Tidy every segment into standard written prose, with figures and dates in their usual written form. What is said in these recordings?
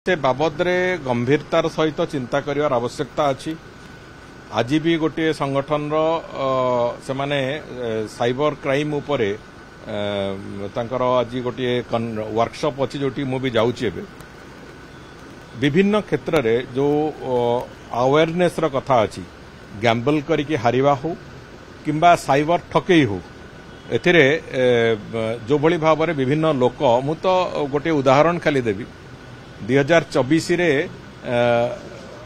से बाबद रे गंभीरतार सहित चिंता करिवार आवश्यकता अछि। आज भी गोटे संगठन से माने साइबर क्राइम उपरे तांकर आज गोटे वर्कशॉप अच्छी जोटी मु भी जाउची एबे विभिन्न क्षेत्र रे जो अवेयरनेस रो कथा अछि गैम्बल करिके हारिबा हो किंबा साइबर ठकेई हो एथिरे जो भली भाव रे विभिन्न लोक मु तो गोटे उदाहरण खाली देबी 2024 रे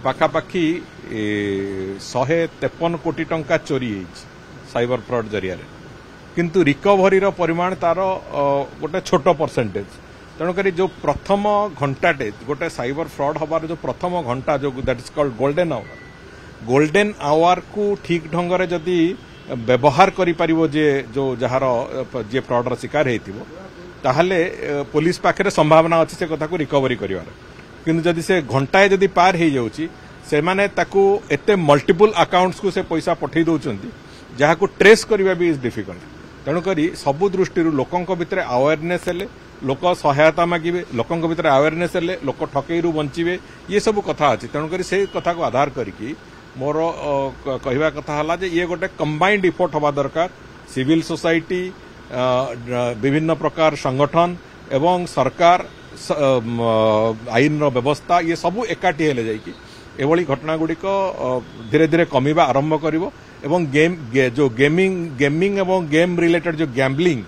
पाखापाखी 153 कोटी टंका चोरी साइबर फ्रॉड जरिया रे किंतु रिकवरी रो परिमाण तार गोटे छोट परसेंटेज तेणुक जो प्रथम घंटाटे गोटे साइबर फ्रॉड हबार जो प्रथम घंटा जो that is called golden hour को ठीक ढंग रे जदि व्यवहार करि परिबो जे जो जहार जे फ्रॉड रो शिकार हेतिबो ताहले पुलिस पाखे संभावना अच्छी से कथा को रिकवरी करिवार किंतु जदि से घंटाए जदि पार हो जाउची से माने ताकू एते मल्टीपल अकाउंट्स को से पैसा पठै दउचंती जहा को ट्रेस करबा भी इज डिफिकल्ट तेणुक सबु दृष्टि लोकंक भितर अवेयरनेस हेले लोक सहायता मागिबे लोकंक भितर अवेयरनेस हेले लोक ठकेई बंचिबे ये सब कथा अछि तेणुक से कथा को आधार करिकी मोर कहवा कथा हला जे ये गोटे कंबाइंड इफोर्ट हवा दरकार सिविल सोसाइटी विभिन्न प्रकार संगठन एवं सरकार आईन व्यवस्था ये सबू एकाठी हेले जाइकी एभली घटना गुड़िक धीरे धीरे कमिबा आरंभ करिवो एवं जो गेमिंग एवं गेम रिलेटेड जो गैम्बलिंग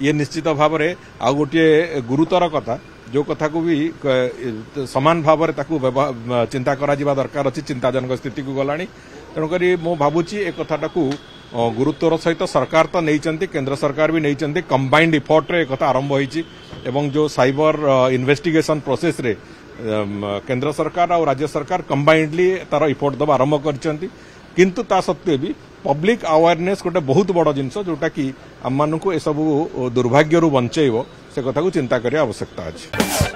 ये निश्चित भाव में आ गोटे गुरुतर कथा जो कथा को भी समान भाव में चिंता करा दरकार अच्छी चिंताजनक स्थिति को गलानी तेणुक मु भावुची ए कथाटा को गुरुत्वर सहित सरकार तो नहीं केंद्र सरकार भी नहीं कंबाइंड इफोर्ट रे कथा आरंभ होईची एवं जो साइबर इन्वेस्टिगेशन प्रोसेस रे केंद्र सरकार और राज्य सरकार कंबाइंडली तार इफोर्ट दबा आरंभ करचंती किंतु ता सत्वे भी पब्लिक अवेयरनेस गोटे बहुत बड़ जिनस जोटा कि आम मानू ए सब दुर्भाग्य बंचेब से कथा को चिंता करिया आवश्यकता अछि।